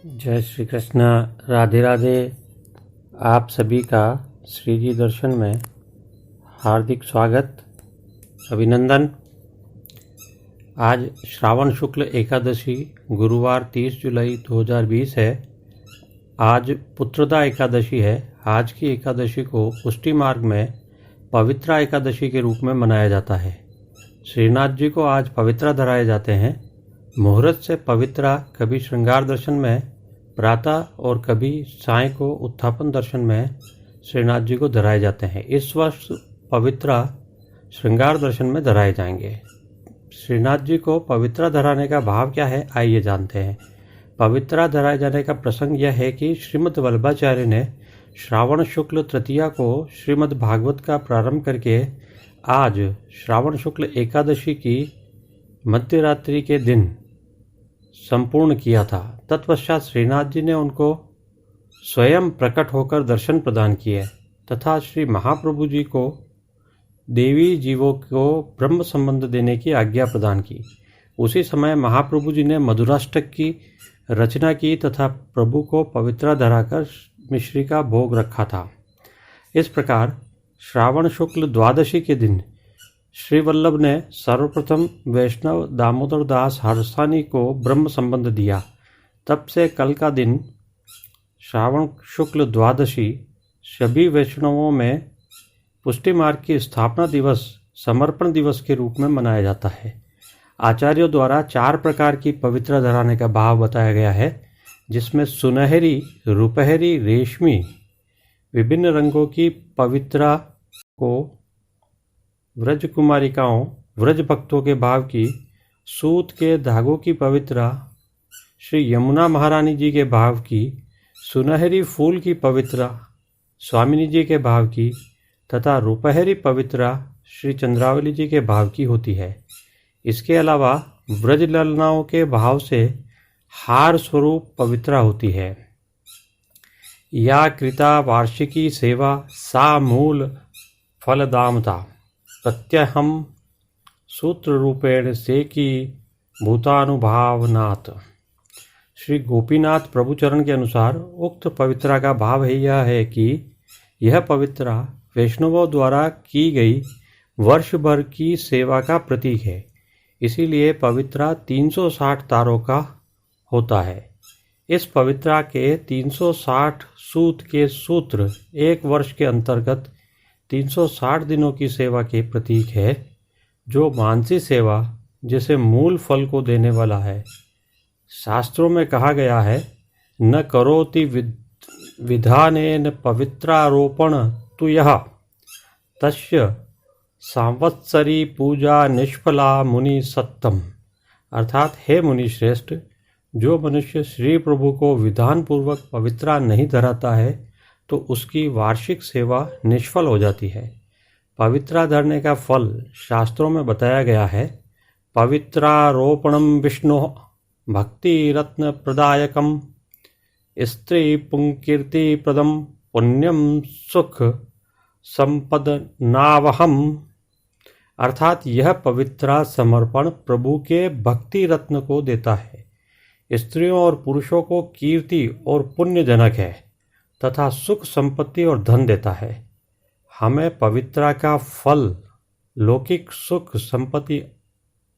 जय श्री कृष्ण। राधे राधे। आप सभी का श्री जी दर्शन में हार्दिक स्वागत, अभिनंदन। आज श्रावण शुक्ल एकादशी गुरुवार 30 जुलाई 2020 है। आज पुत्रदा एकादशी है। आज की एकादशी को पुष्टि मार्ग में पवित्रा एकादशी के रूप में मनाया जाता है। श्रीनाथ जी को आज पवित्रा धराए जाते हैं। मुहूर्त से पवित्रा कभी श्रृंगार दर्शन में प्रातः और कभी साय को उत्थापन दर्शन में श्रीनाथ जी को धराए जाते हैं। इस वर्ष पवित्रा श्रृंगार दर्शन में धराए जाएंगे। श्रीनाथ जी को पवित्रा धराने का भाव क्या है, आइए जानते हैं। पवित्रा धराए जाने का प्रसंग यह है कि श्रीमद् वल्लभाचार्य ने श्रावण शुक्ल तृतीया को श्रीमद् भागवत का प्रारंभ करके आज श्रावण शुक्ल एकादशी की मध्यरात्रि के दिन संपूर्ण किया था। तत्पश्चात श्रीनाथ जी ने उनको स्वयं प्रकट होकर दर्शन प्रदान किए तथा श्री महाप्रभु जी को देवी जीवों को ब्रह्म संबंध देने की आज्ञा प्रदान की। उसी समय महाप्रभु जी ने मधुराष्टक की रचना की तथा प्रभु को पवित्रा धराकर मिश्री का भोग रखा था। इस प्रकार श्रावण शुक्ल द्वादशी के दिन श्री वल्लभ ने सर्वप्रथम वैष्णव दामोदर दास हरसानी को ब्रह्म संबंध दिया। तब से कल का दिन श्रावण शुक्ल द्वादशी सभी वैष्णवों में पुष्टि मार्ग की स्थापना दिवस, समर्पण दिवस के रूप में मनाया जाता है। आचार्यों द्वारा 4 प्रकार की पवित्रा धराने का भाव बताया गया है, जिसमें सुनहरी, रुपहरी, रेशमी विभिन्न रंगों की पवित्रा को व्रज कुमारिकाओं, व्रज भक्तों के भाव की, सूत के धागों की पवित्रा श्री यमुना महारानी जी के भाव की, सुनहरी फूल की पवित्रा स्वामिनी जी के भाव की तथा रुपहरी पवित्रा श्री चंद्रावली जी के भाव की होती है। इसके अलावा व्रज ललनाओं के भाव से हार स्वरूप पवित्रा होती है। या कृता वार्षिकी सेवा सा मूल फलदामता प्रत्यहम सूत्र रूपेण से की भूतानुभावनात्। श्री गोपीनाथ प्रभुचरण के अनुसार उक्त पवित्रा का भाव यह है कि यह पवित्रा वैष्णवों द्वारा की गई वर्ष भर की सेवा का प्रतीक है। इसीलिए पवित्रा 360 तारों का होता है। इस पवित्रा के 360 सूत के सूत्र एक वर्ष के अंतर्गत 360 दिनों की सेवा के प्रतीक है, जो मानसी सेवा जैसे मूल फल को देने वाला है। शास्त्रों में कहा गया है, न करोति विधानेन पवित्रारोपण तु यः तस्य संवत्सरी पूजा निष्फला मुनि सत्तम। अर्थात हे मुनि श्रेष्ठ, जो मनुष्य श्री प्रभु को विधान पूर्वक पवित्रा नहीं धराता है तो उसकी वार्षिक सेवा निष्फल हो जाती है। पवित्रा धरने का फल शास्त्रों में बताया गया है। पवित्रारोपणम विष्णु भक्ति रत्न प्रदायकम स्त्री पुंकीर्ति प्रदम पुण्यम सुख संपद नावहम। अर्थात यह पवित्रा समर्पण प्रभु के भक्ति रत्न को देता है, स्त्रियों और पुरुषों को कीर्ति और पुण्यजनक है तथा सुख संपत्ति और धन देता है। हमें पवित्रा का फल लौकिक सुख संपत्ति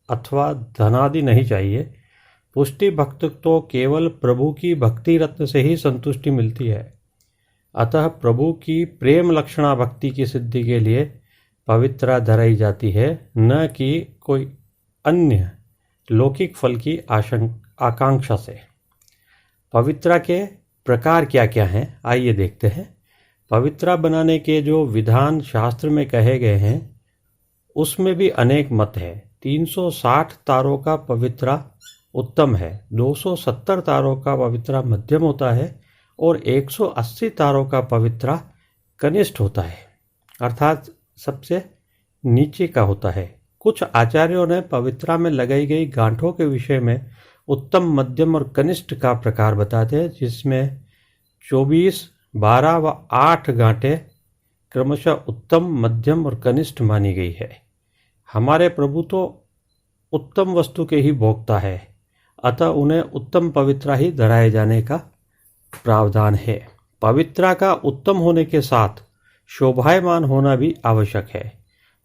अथवा धनादि नहीं चाहिए। पुष्टि भक्त तो केवल प्रभु की भक्ति रत्न से ही संतुष्टि मिलती है। अतः प्रभु की प्रेम लक्षणा भक्ति की सिद्धि के लिए पवित्रा धराई जाती है, न कि कोई अन्य लौकिक फल की आकांक्षा से। पवित्रा के प्रकार क्या क्या हैं, आइए देखते हैं। पवित्रा बनाने के जो विधान शास्त्र में कहे गए हैं उसमें भी अनेक मत है। 360 तारों का पवित्रा उत्तम है, 270 तारों का पवित्रा मध्यम होता है और 180 तारों का पवित्रा कनिष्ठ होता है, अर्थात सबसे नीचे का होता है। कुछ आचार्यों ने पवित्रा में लगाई गई गांठों के विषय में उत्तम, मध्यम और कनिष्ठ का प्रकार बताते हैं, जिसमें 24, 12 व 8 गांठें क्रमशः उत्तम, मध्यम और कनिष्ठ मानी गई है। हमारे प्रभु तो उत्तम वस्तु के ही भोक्ता है अतः उन्हें उत्तम पवित्रा ही धराए जाने का प्रावधान है। पवित्रा का उत्तम होने के साथ शोभायमान होना भी आवश्यक है।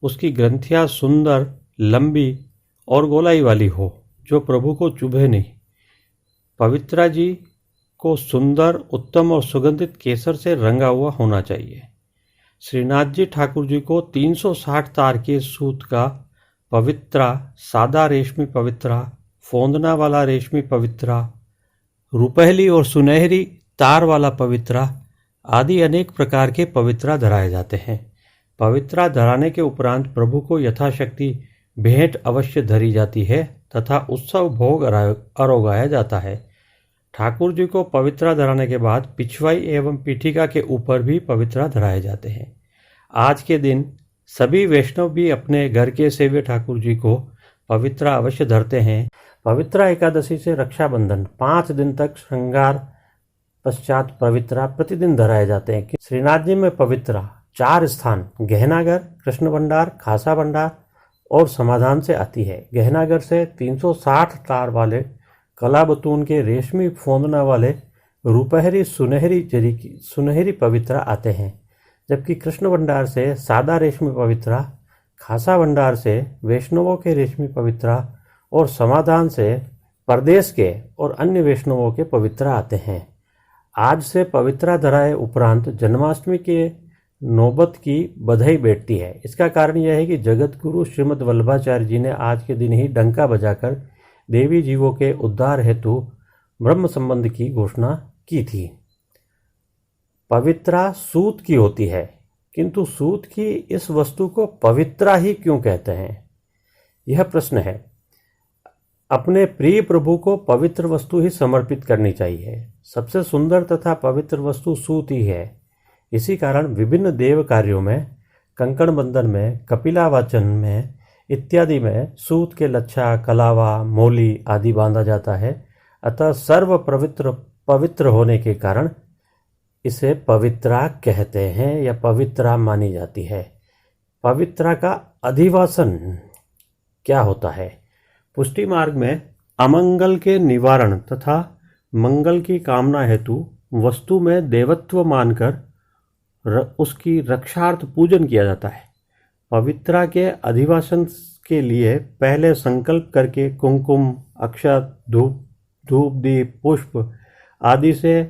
उसकी ग्रंथियां सुंदर, लंबी और गोलाई वाली हो, जो प्रभु को चुभे नहीं। पवित्रा जी को सुंदर, उत्तम और सुगंधित केसर से रंगा हुआ होना चाहिए। श्रीनाथ जी ठाकुर जी को 360 तार के सूत का पवित्रा, सादा रेशमी पवित्रा, फोंदना वाला रेशमी पवित्रा, रुपहली और सुनहरी तार वाला पवित्रा आदि अनेक प्रकार के पवित्रा धराए जाते हैं। पवित्रा धराने के उपरांत प्रभु को यथाशक्ति भेंट अवश्य धरी जाती है तथा उत्सव भोग आरोगाया जाता है। ठाकुर जी को पवित्रा धराने के बाद पिछवाई एवं पीठिका के ऊपर भी पवित्रा धराए जाते हैं। आज के दिन सभी वैष्णव भी अपने घर के सेव्य ठाकुर जी को पवित्रा अवश्य धरते हैं। पवित्रा एकादशी से रक्षाबंधन 5 दिन तक श्रृंगार पश्चात पवित्रा प्रतिदिन धराए जाते हैं। श्रीनाथ जी में पवित्रा 4 स्थान गहनागर, कृष्ण भंडार, खासा भंडार और समाधान से आती है। गहनागर से 360 तार वाले कलाबतून के रेशमी फोंदना वाले रुपहरी सुनहरी पवित्रा आते हैं, जबकि कृष्ण भंडार से सादा रेशमी पवित्रा, खासा भंडार से वैष्णवों के रेशमी पवित्रा और समाधान से प्रदेश के और अन्य वैष्णवों के पवित्रा आते हैं। आज से पवित्रा धराए उपरांत जन्माष्टमी के नौबत की बधाई बैठती है। इसका कारण यह है कि जगत गुरु श्रीमद् वल्लभाचार्य जी ने आज के दिन ही डंका बजाकर देवी जीवों के उद्धार हेतु ब्रह्म संबंध की घोषणा की थी। पवित्रा सूत की होती है, किंतु सूत की इस वस्तु को पवित्रा ही क्यों कहते हैं, यह प्रश्न है। अपने प्रिय प्रभु को पवित्र वस्तु ही समर्पित करनी चाहिए। सबसे सुंदर तथा पवित्र वस्तु सूत ही है। इसी कारण विभिन्न देव कार्यों में, कंकण बंधन में, कपिला वाचन में इत्यादि में सूत के लच्छा, कलावा, मोली आदि बांधा जाता है। अतः सर्व पवित्र होने के कारण इसे पवित्रा कहते हैं या पवित्रा मानी जाती है। पवित्रा का अधिवासन क्या होता है? पुष्टि मार्ग में अमंगल के निवारण तथा मंगल की कामना हेतु वस्तु में देवत्व मानकर उसकी रक्षार्थ पूजन किया जाता है। पवित्रा के अधिवासन के लिए पहले संकल्प करके कुमकुम, अक्षत, धूप दीप, पुष्प आदि से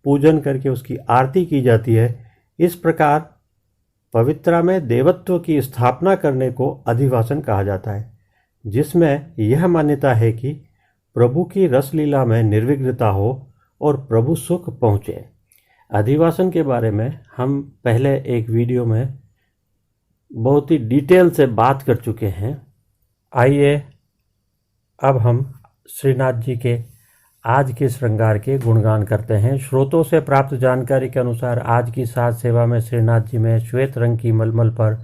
पूजन करके उसकी आरती की जाती है। इस प्रकार पवित्रा में देवत्व की स्थापना करने को अधिवासन कहा जाता है, जिसमें यह मान्यता है कि प्रभु की रसलीला में निर्विघ्नता हो और प्रभु सुख पहुँचे। अधिवासन के बारे में हम पहले एक वीडियो में बहुत ही डिटेल से बात कर चुके हैं। आइए अब हम श्रीनाथ जी के आज के श्रृंगार के गुणगान करते हैं। स्रोतों से प्राप्त जानकारी के अनुसार आज की साज सेवा में श्रीनाथ जी में श्वेत रंग की मलमल पर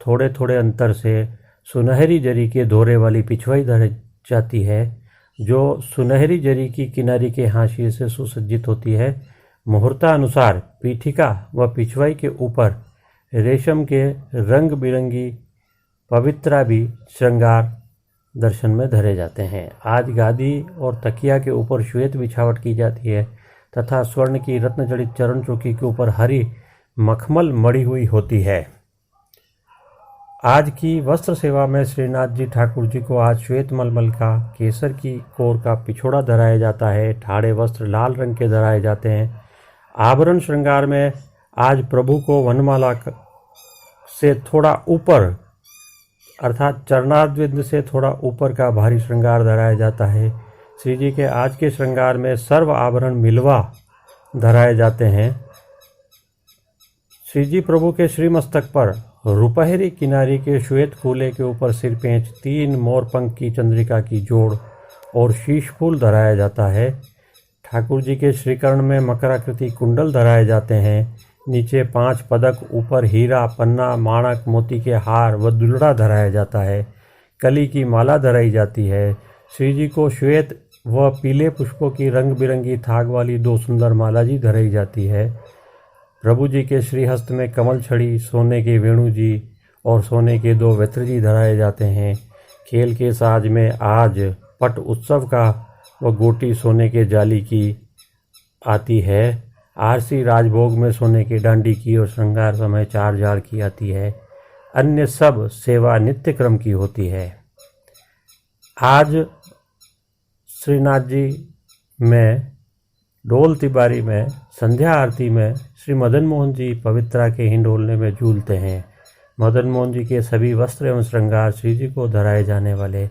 थोड़े थोड़े अंतर से सुनहरी जरी के धोरे वाली पिछवाई धरी जाती है, जो सुनहरी जरी की किनारी के हाशिए से सुसज्जित होती है। मुहूर्तानुसार पीठिका व पिछवाई के ऊपर रेशम के रंग बिरंगी पवित्रा भी श्रृंगार दर्शन में धरे जाते हैं। आज गादी और तकिया के ऊपर श्वेत बिछावट की जाती है तथा स्वर्ण की रत्न जड़ित चरण चौकी के ऊपर हरी मखमल मड़ी हुई होती है। आज की वस्त्र सेवा में श्रीनाथ जी ठाकुर जी को आज श्वेत मलमल का, केसर की कोर का पिछोड़ा धराया जाता है। ठाड़े वस्त्र लाल रंग के धराए जाते हैं। आभरण श्रृंगार में आज प्रभु को वनमाला से थोड़ा ऊपर अर्थात चरणारविंद से थोड़ा ऊपर का भारी श्रृंगार धराया जाता है। श्री जी के आज के श्रृंगार में सर्व आभरण मिलवा धराए जाते हैं। श्री जी प्रभु के श्रीमस्तक पर रुपहरी किनारी के श्वेत फूले के ऊपर सिर पेंच, 3 मोरपंख की चंद्रिका की जोड़ और शीश फूल धराया जाता है। ठाकुर जी के श्रीकर्ण में मकराकृति कुंडल धराए जाते हैं। नीचे 5 पदक, ऊपर हीरा, पन्ना, माणक, मोती के हार व दुलड़ा धराया जाता है। कली की माला धराई जाती है। श्री जी को श्वेत व पीले पुष्पों की रंग बिरंगी थाग वाली 2 सुंदर माला जी धराई जाती है। प्रभु जी के श्रीहस्त में कमल छड़ी, सोने के वेणु जी और सोने के 2 वस्त्र जी धराए जाते हैं। खेल के साज में आज पट उत्सव का व गोटी सोने के जाली की आती है। आरसी राजभोग में सोने की डांडी की और श्रृंगार समय 4 जार की आती है। अन्य सब सेवा नित्य क्रम की होती है। आज श्रीनाथ जी में डोल तिबारी में संध्या आरती में श्री मदन मोहन जी पवित्रा के हिंडोलने में झूलते हैं। मदन मोहन जी के सभी वस्त्र एवं श्रृंगार श्री जी को धराए जाने वाले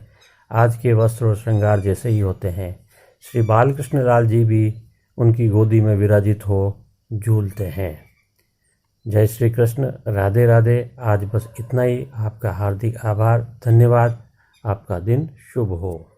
आज के वस्त्र और श्रृंगार जैसे ही होते हैं। श्री बालकृष्ण लाल जी भी उनकी गोदी में विराजित हो झूलते हैं। जय श्री कृष्ण, राधे राधे। आज बस इतना ही। आपका हार्दिक आभार, धन्यवाद। आपका दिन शुभ हो।